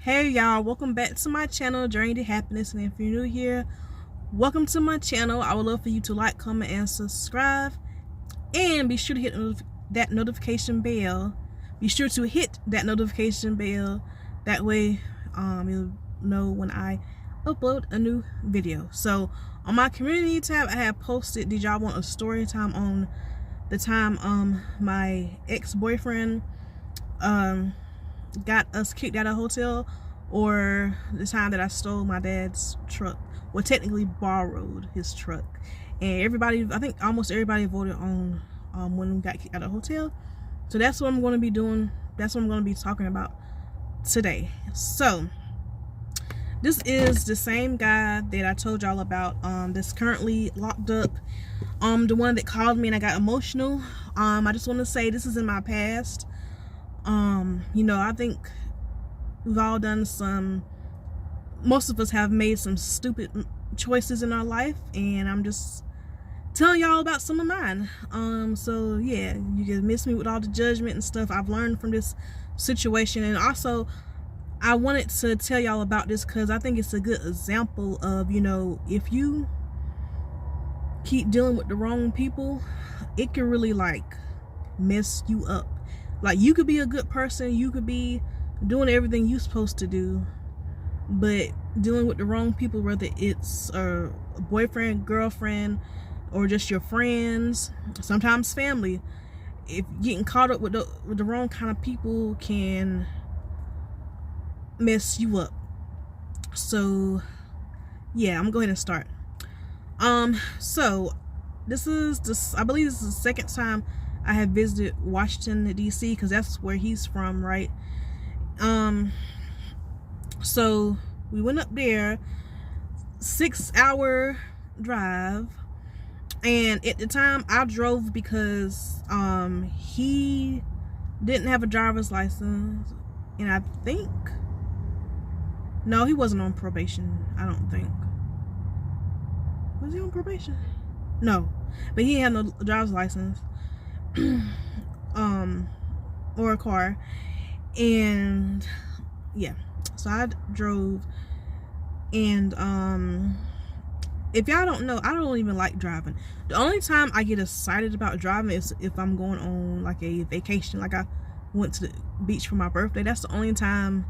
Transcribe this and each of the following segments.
Hey y'all, welcome back to my channel, Journey to Happiness. And if you're new here, welcome to my channel. I would love for you to like, comment, and subscribe, and be sure to hit that notification bell. Be sure to hit that notification bell. That way you'll know when I upload a new video. So on my community tab, I have posted, did y'all want a story time on the time my ex-boyfriend got us kicked out of a hotel, or the time that I stole my dad's truck, well, technically borrowed his truck. And everybody, I think almost everybody voted on when we got kicked out of the hotel. So that's what I'm going to be doing. That's what I'm going to be talking about today. So this is the same guy that I told y'all about, that's currently locked up, the one that called me and I got emotional. I just want to say this is in my past. You know, I think we've all done most of us have made some stupid choices in our life, and I'm just telling y'all about some of mine. So yeah, you can miss me with all the judgment and stuff. I've learned from this situation, and also I wanted to tell y'all about this because I think it's a good example of, you know, if you keep dealing with the wrong people, it can really like mess you up. Like, you could be a good person, you could be doing everything you're supposed to do, but dealing with the wrong people, whether it's a boyfriend, girlfriend, or just your friends, sometimes family, if getting caught up with the wrong kind of people can mess you up. So yeah, I'm gonna go ahead and start. So I believe this is the second time I have visited Washington, D.C., because that's where he's from, right? So we went up there, 6-hour drive, and at the time I drove because he didn't have a driver's license, and I think, no, he wasn't on probation. I don't think. Was he on probation? No, but he had no driver's license or a car. And yeah, so I drove, and if y'all don't know, I don't even like driving. The only time I get excited about driving is if I'm going on like a vacation, like I went to the beach for my birthday. That's the only time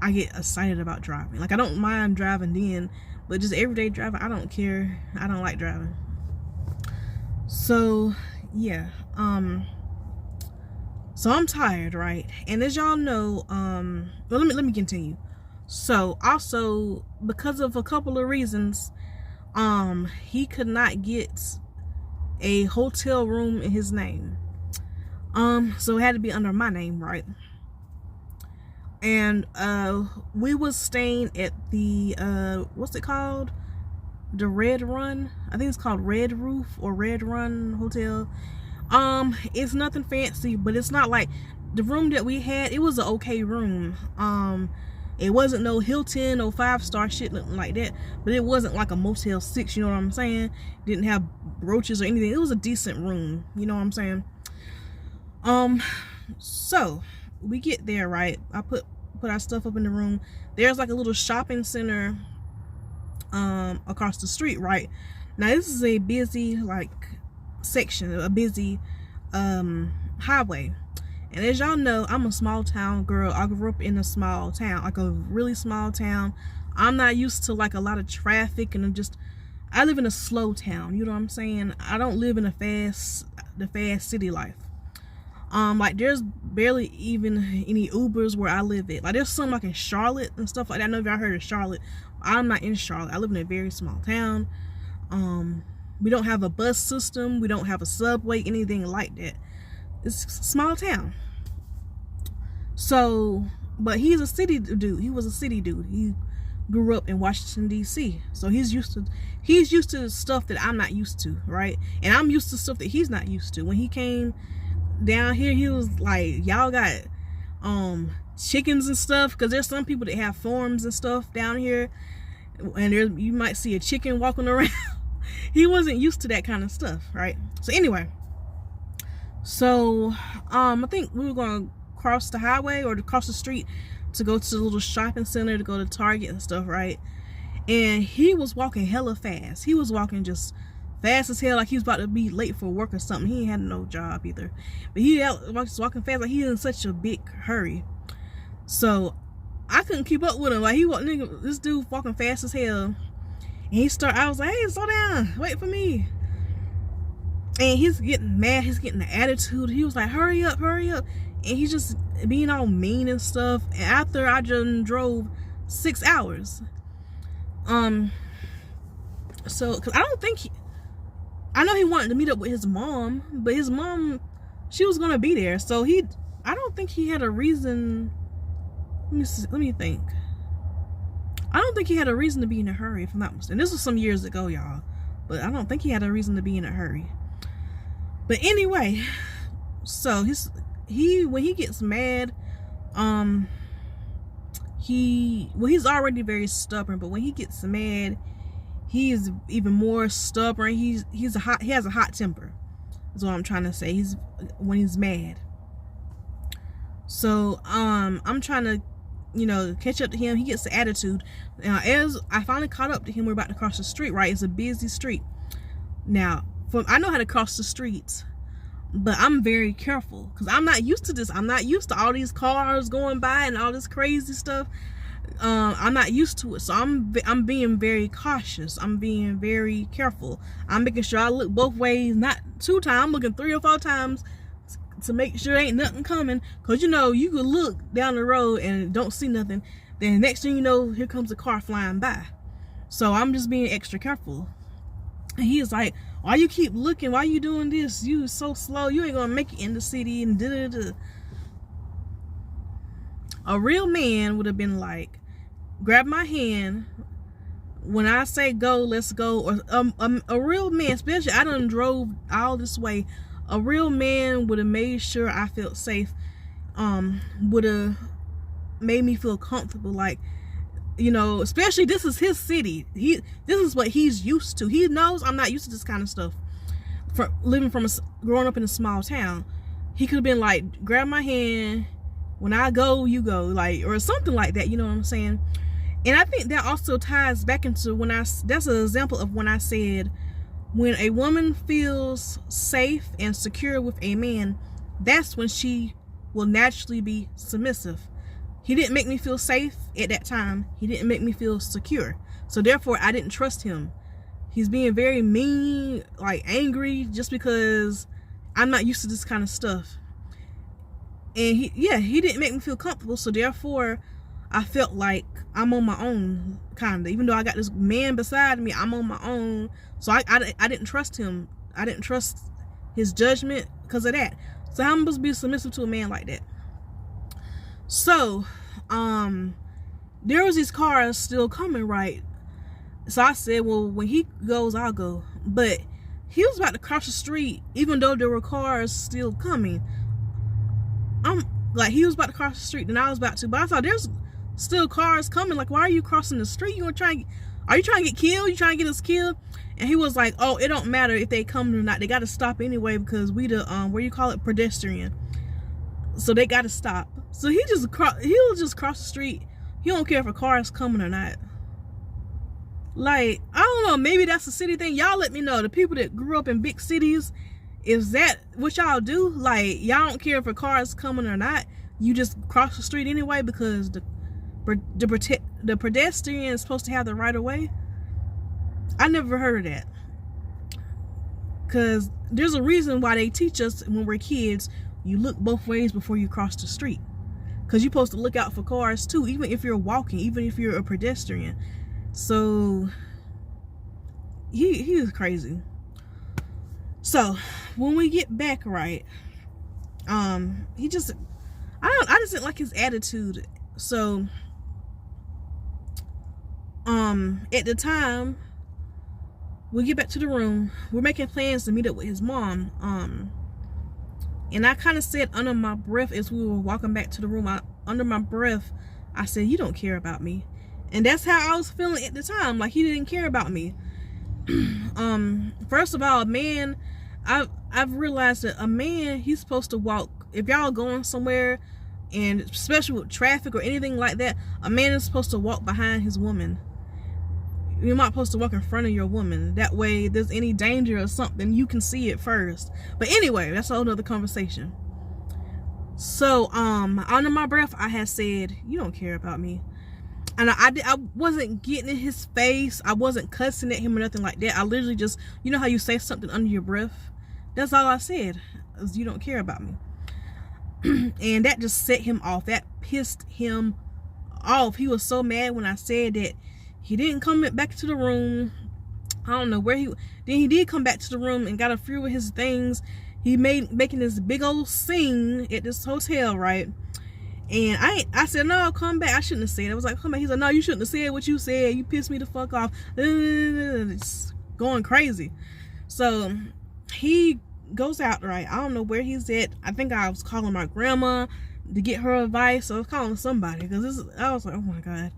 I get excited about driving. Like, I don't mind driving then, but just everyday driving, I don't care. I don't like driving. So yeah, so I'm tired, right? And as y'all know, well, let me continue. So also, because of a couple of reasons, he could not get a hotel room in his name. So it had to be under my name, right? And we was staying at the what's it called? The Red Run. I think it's called Red Roof or Red Run Hotel. It's nothing fancy, but it's not like the room that we had. It was an okay room. It wasn't no Hilton or 5-star shit, nothing like that, but it wasn't like a Motel 6, you know what I'm saying? It didn't have roaches or anything. It was a decent room, you know what I'm saying? So we get there, right? I put our stuff up in the room. There's like a little shopping center across the street, right? Now this is a busy like section, a busy highway, and as y'all know, I'm a small town girl. I grew up in a small town, like a really small town. I'm not used to like a lot of traffic, and I live in a slow town, you know what I'm saying? I don't live in the fast city life. Like, there's barely even any Ubers where I live at. Like, there's some like in Charlotte and stuff like that. I know if y'all heard of Charlotte. I'm not in Charlotte. I live in a very small town. We don't have a bus system. We don't have a subway, anything like that. It's a small town. So, but he's a city dude. He was a city dude. He grew up in Washington, D.C. So he's used to stuff that I'm not used to, right? And I'm used to stuff that he's not used to. When he came down here, he was like, y'all got chickens and stuff, because there's some people that have farms and stuff down here, and you might see a chicken walking around. He wasn't used to that kind of stuff, right? So anyway, So I think we were going to cross the highway or to cross the street to go to the little shopping center, to go to Target and stuff, right? And he was walking hella fast. He was walking just fast as hell, like he was about to be late for work or something. He ain't had no job either, but he was walking fast, like he in such a big hurry. So I couldn't keep up with him. Like this dude walking fast as hell, and I was like, hey, slow down, wait for me. And he's getting mad, he's getting the attitude. He was like, hurry up, and he's just being all mean and stuff. And after I just drove 6 hours, so because I know he wanted to meet up with his mom, but his mom, she was gonna be there, so I don't think he had a reason. Let me think. I don't think he had a reason to be in a hurry, if I'm not mistaken. This was some years ago, y'all, but I don't think he had a reason to be in a hurry. But anyway, so when he gets mad, he's already very stubborn, but when he gets mad, he is even more stubborn. He has a hot temper, is what I'm trying to say. When he's mad. So I'm trying to, catch up to him. He gets the attitude. Now, as I finally caught up to him, we're about to cross the street, right? It's a busy street. Now, I know how to cross the streets, but I'm very careful because I'm not used to this. I'm not used to all these cars going by and all this crazy stuff. I'm not used to it, so I'm being very cautious. I'm being very careful. I'm making sure I look both ways, not 2 times. I'm looking 3 or 4 times to make sure ain't nothing coming. Cause you could look down the road and don't see nothing. Then next thing you know, here comes a car flying by. So I'm just being extra careful. And he's like, why you keep looking? Why you doing this? You so slow. You ain't gonna make it in the city. And da-da-da. A real man would have been like, grab my hand when I say go, let's go. Or a real man, especially I done drove all this way, a real man would have made sure I felt safe, would have made me feel comfortable, like, especially this is his city. This is what he's used to. He knows I'm not used to this kind of stuff. Growing up in a small town, he could have been like, grab my hand, when I go, you go, like, or something like that. You know what I'm saying? And I think that also ties back into that's an example of when I said, when a woman feels safe and secure with a man, that's when she will naturally be submissive. He didn't make me feel safe at that time. He didn't make me feel secure. So therefore, I didn't trust him. He's being very mean, like angry, just because I'm not used to this kind of stuff. And he didn't make me feel comfortable. So therefore, I felt like I'm on my own, kind of. Even though I got this man beside me, I'm on my own. So I didn't trust him. I didn't trust his judgment because of that. So how am I supposed to be submissive to a man like that? So, there was these cars still coming, right? So I said, well, when he goes, I'll go. But he was about to cross the street, even though there were cars still coming. He was about to cross the street, and I was about to. But I thought, there's still cars coming. Like, why are you crossing the street? Are you trying to get killed? You trying to get us killed? And he was like, oh, it don't matter if they come or not. They got to stop anyway because we pedestrian. So they got to stop. So he'll just cross the street. He don't care if a car is coming or not. Like, I don't know, maybe that's a city thing. Y'all let me know. The people that grew up in big cities, is that what y'all do? Like, y'all don't care if a car is coming or not. You just cross the street anyway because the pedestrian is supposed to have the right of way. I never heard of that. Because there's a reason why they teach us when we're kids, you look both ways before you cross the street. Because you're supposed to look out for cars too, even if you're walking, even if you're a pedestrian. So he is crazy. So when we get back, right, I just didn't like his attitude. So at the time we get back to the room, we're making plans to meet up with his mom. And I kind of said under my breath as we were walking back to the room, under my breath, I said, you don't care about me. And that's how I was feeling at the time. Like, he didn't care about me. First of all, a man, I've realized that a man, he's supposed to walk. If y'all going somewhere, And especially with traffic or anything like that, a man is supposed to walk behind his woman. You're not supposed to walk in front of your woman. That way, if there's any danger or something, you can see it first. But anyway, that's a whole other conversation. So, under my breath, I had said, "You don't care about me." And I wasn't getting in his face. I wasn't cussing at him or nothing like that. I literally just, you know how you say something under your breath? That's all I said, is "You don't care about me." And that just set him off. That pissed him off. He was so mad when I said that. He didn't come back to the room. I don't know where then he did come back to the room and got a few of his things. He making this big old scene at this hotel, right? And I said, "No, come back." I shouldn't have said it. I was like, "Come back." He's like, "No, you shouldn't have said what you said. You pissed me the fuck off." It's going crazy. So he goes out, right? I don't know where he's at. I think I was calling my grandma to get her advice. So I was calling somebody because I was like, oh my God.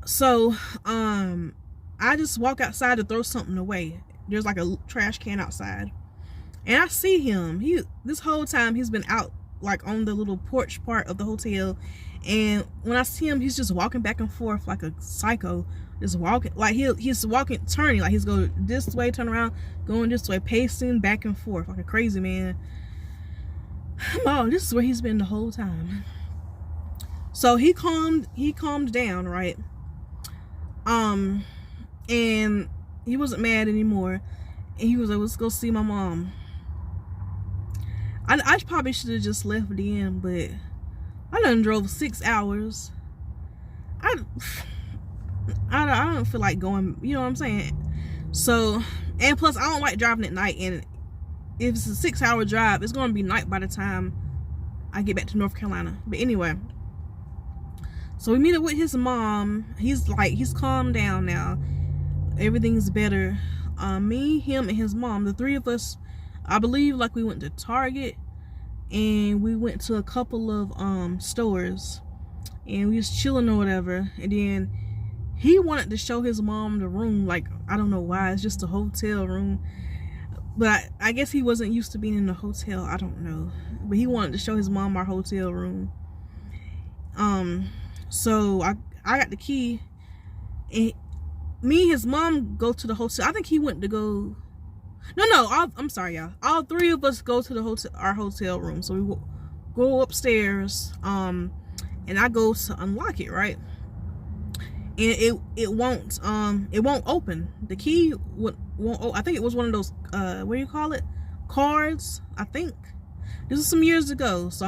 So I just walk outside to throw something away. There's like a trash can outside, and I see him. This whole time he's been out, like on the little porch part of the hotel. And when I see him, he's just walking back and forth like a psycho. Just walking, like he's walking, turning, like he's going this way, turn around, going this way, pacing back and forth like a crazy man. Oh, this is where he's been the whole time. So he calmed down, right? And he wasn't mad anymore. And he was like, "Let's go see my mom." I probably should have just left then, but I done drove 6 hours. I don't feel like going, you know what I'm saying? So, and plus I don't like driving at night, and if it's a 6-hour drive, it's gonna be night by the time I get back to North Carolina. But anyway, so we meet up with his mom. He's calmed down now. Everything's better. Me, him, and his mom, the three of us, I believe, like, we went to Target, and we went to a couple of stores, and we was chilling or whatever. And then he wanted to show his mom the room. Like, I don't know why. It's just a hotel room, but I guess he wasn't used to being in a hotel. I don't know, but he wanted to show his mom our hotel room. So I got the key, and me and his mom go to the hotel. I think he went to go. No, I'm sorry, y'all. All three of us go to the hotel, our hotel room. So we go upstairs, and I go to unlock it, right? And it won't open. The key won't. I think it was one of those what do you call it? Cards. I think this was some years ago. So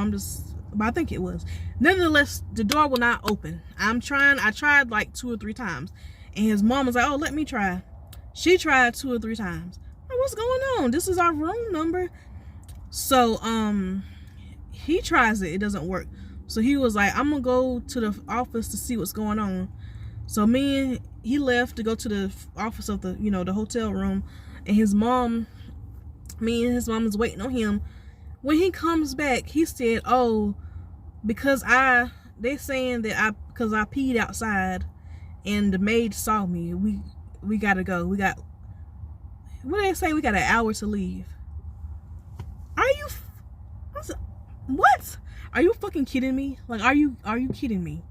but I think it was. Nevertheless, the door will not open. I tried like 2 or 3 times, and his mom was like, "Oh, let me try." She tried 2 or 3 times. What's going on? This is our room number. So he tries it. It doesn't work. So he was like, "I'm gonna go to the office to see what's going on." So he left to go to the office of the the hotel room, and me and his mom is waiting on him. When he comes back, he said, "Oh, because they saying that because I peed outside and the maid saw me. We gotta go. What do they say? We got an hour to leave." What? Are you fucking kidding me? Like, are you kidding me?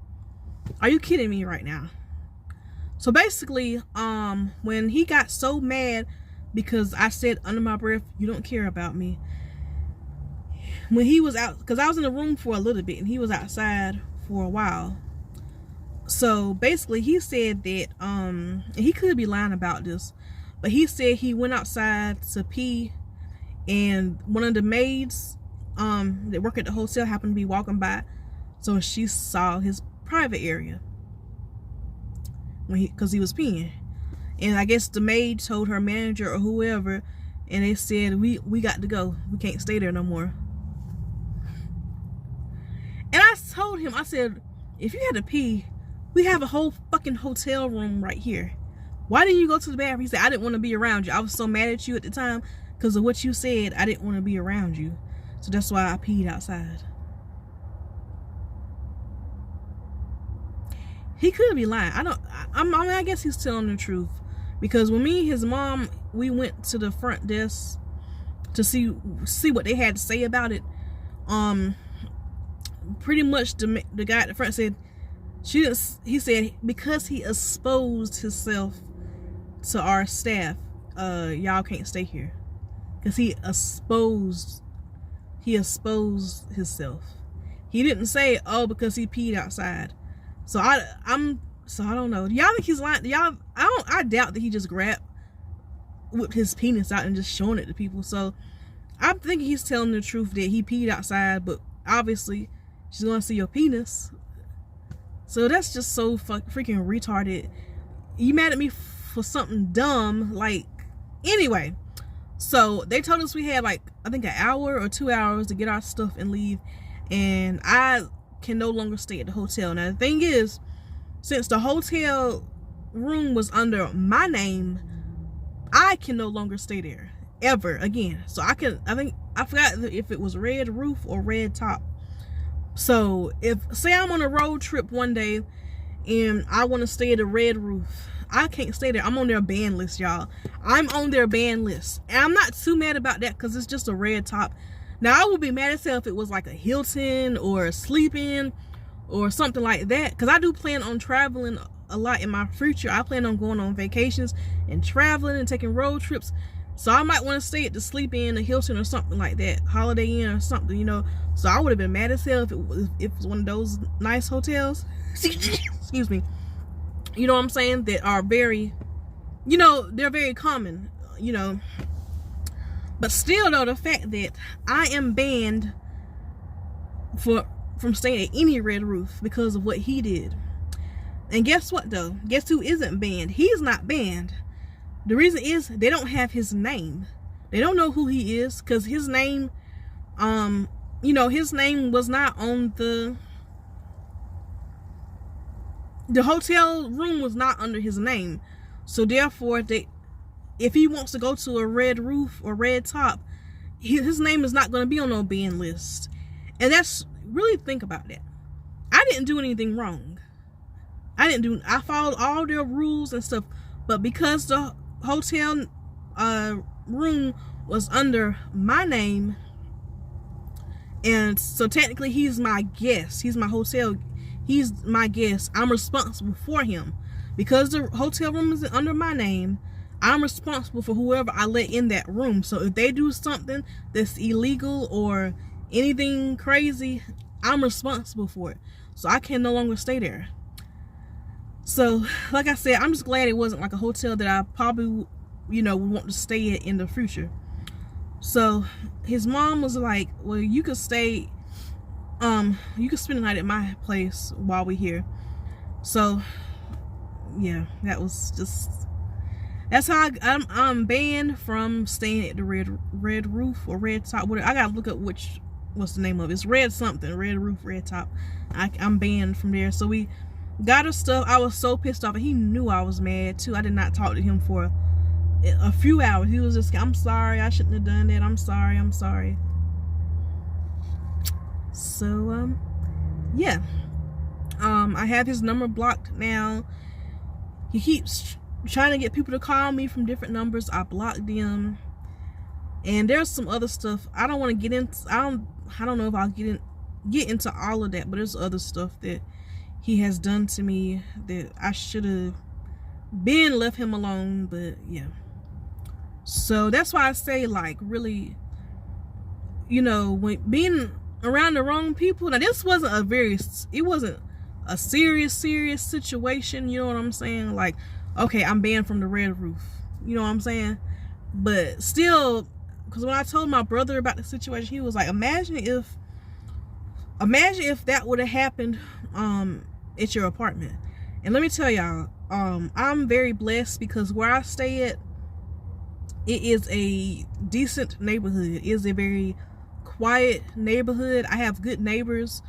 Are you kidding me right now? So basically, when he got so mad because I said under my breath, "You don't care about me," when he was out, because I was in the room for a little bit and he was outside for a while. So basically, he said that and he could be lying about this, but he said he went outside to pee, and one of the maids that work at the hotel happened to be walking by, so she saw his private area because he was peeing. And I guess the maid told her manager or whoever, and they said, we got to go. We can't stay there no more. And I told him, I said, "If you had to pee, we have a whole fucking hotel room right here. Why didn't you go to the bathroom?" He said, "I didn't want to be around you. I was so mad at you at the time because of what you said. I didn't want to be around you. So that's why I peed outside." He could be lying. I guess he's telling the truth, because when me and his mom, we went to the front desk to see what they had to say about it. pretty much the guy at the front said he said because he exposed himself to our staff, y'all can't stay here, because he exposed himself. He didn't say, oh, because he peed outside. So I don't know. Y'all think he's lying? I doubt that he just whipped his penis out and just showing it to people. So I'm thinking he's telling the truth, that he peed outside, but obviously she's gonna see your penis. So that's just so freaking retarded. You mad at me for something dumb? Like, anyway, so they told us we had like, I think an hour or 2 hours to get our stuff and leave, and I can no longer stay at the hotel. Now the thing is, since the hotel room was under my name, I can no longer stay there ever again. So I forgot if it was Red Roof or Red Top. So if, say I'm on a road trip one day and I want to stay at the Red Roof, I can't stay there. I'm on their ban list, y'all. I'm on their ban list, and I'm not too mad about that because it's just a Red Top. Now I would be mad as hell if it was like a Hilton or a Sleep In or something like that, because I do plan on traveling a lot in my future. I plan on going on vacations and traveling and taking road trips. So I might want to stay at the Sleep In, a Hilton, or something like that, Holiday Inn or something, you know. So I would have been mad as hell if it was one of those nice hotels. Excuse me. You know what I'm saying? That are very, you know, they're very common, you know. But still, though, the fact that I am banned from staying at any Red Roof because of what he did. And guess what, though? Guess who isn't banned? He's not banned. The reason is they don't have his name. They don't know who he is, because his name, you know, his name was not on the hotel room was not under his name. So therefore, if he wants to go to a Red Roof or Red Top, his name is not going to be on no ban list. And that's, really think about that. I didn't do anything wrong. I followed all their rules and stuff, but because the hotel room was under my name, and so technically he's my guest, he's my guest, I'm responsible for him. Because the hotel room is under my name, I'm responsible for whoever I let in that room. So if they do something that's illegal or anything crazy, I'm responsible for it. So I can no longer stay there. So, like I said, I'm just glad it wasn't like a hotel that I probably, you know, would want to stay at in the future. So his mom was like, well, you could stay, you could spend the night at my place while we're here. So yeah, that's how I'm banned from staying at the Red Roof or Red Top. Whatever. I gotta look up what's the name of it. It's Red something, Red Roof, Red Top. I'm banned from there. So we got her stuff. I was so pissed off, and he knew I was mad too. I did not talk to him for a few hours. He was just, I'm sorry, I shouldn't have done that. I'm sorry. So yeah, I have his number blocked now. He keeps trying to get people to call me from different numbers. I blocked them, and there's some other stuff I don't want to get into. I don't know if I'll get into all of that, but there's other stuff that he has done to me that I should have left him alone. But yeah, so that's why I say, like, really, you know, when being around the wrong people. Now this wasn't a serious situation, you know what I'm saying? Like, okay, I'm banned from the Red Roof, you know what I'm saying? But still, because when I told my brother about the situation, he was like, imagine if that would have happened at your apartment. And let me tell y'all, I'm very blessed, because where I stay at, it is a decent neighborhood. It is a very quiet neighborhood. I have good neighbors,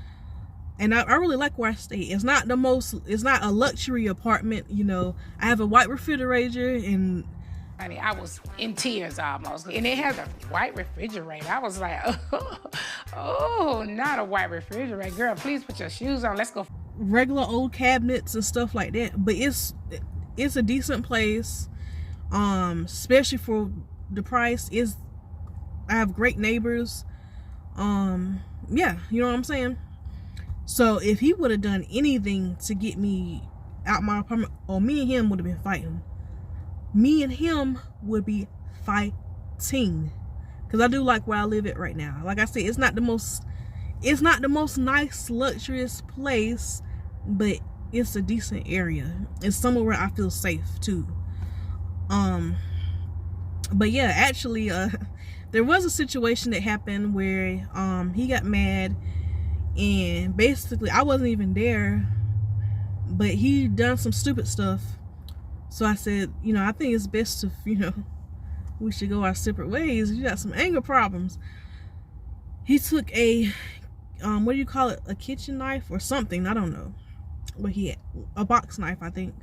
and I really like where I stay. It's not a luxury apartment, you know. I have a white refrigerator, and I was in tears almost. And it has a white refrigerator. I was like, oh, not a white refrigerator. Girl, please put your shoes on. Let's go. Regular old cabinets and stuff like that. But it's a decent place, especially for the price. I have great neighbors. Yeah, you know what I'm saying? So if he would have done anything to get me out my apartment, or me and him would have been fighting. Me and him would be fighting. Because I do like where I live at right now. Like I said, it's not the most nice, luxurious place, but it's a decent area. It's somewhere where I feel safe too. But yeah, actually, there was a situation that happened where he got mad, and basically I wasn't even there, but he done some stupid stuff. So I said, you know, I think it's best if, you know, we should go our separate ways. You got some anger problems. He took a what do you call it, a kitchen knife or something, I don't know, but he had a box knife, I think,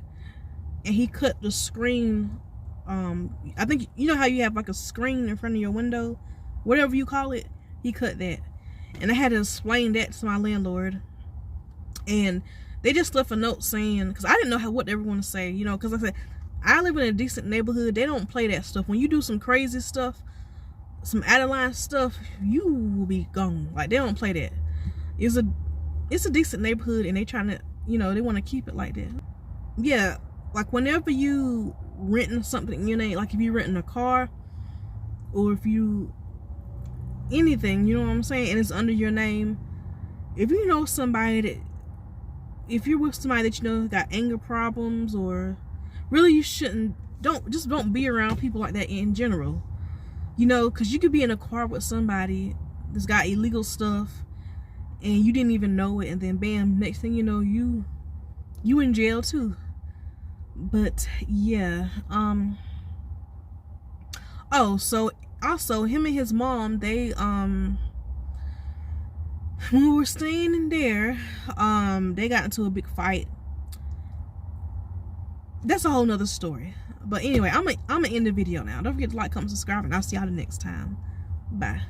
and he cut the screen. I think, you know how you have like a screen in front of your window, whatever you call it, he cut that. And I had to explain that to my landlord, and they just left a note saying, because I didn't know what they were going to say, you know, because I said, I live in a decent neighborhood. They don't play that stuff. When you do some crazy stuff, some out of line stuff, you will be gone. Like, they don't play that. It's a decent neighborhood, and they trying to, you know, they want to keep it like that. Yeah, like whenever you renting something, you know, like if you renting a car, or if you anything, you know what I'm saying, and it's under your name, if you know somebody that, if you're with somebody that you know got anger problems, or really you shouldn't, don't be around people like that in general, you know, because you could be in a car with somebody that's got illegal stuff and you didn't even know it, and then bam, next thing you know, you in jail too. But yeah, oh, so also him and his mom, they when we were staying in there, they got into a big fight. That's a whole nother story. But anyway, I'm gonna end the video now. Don't forget to like, comment, subscribe, and I'll see y'all the next time. Bye.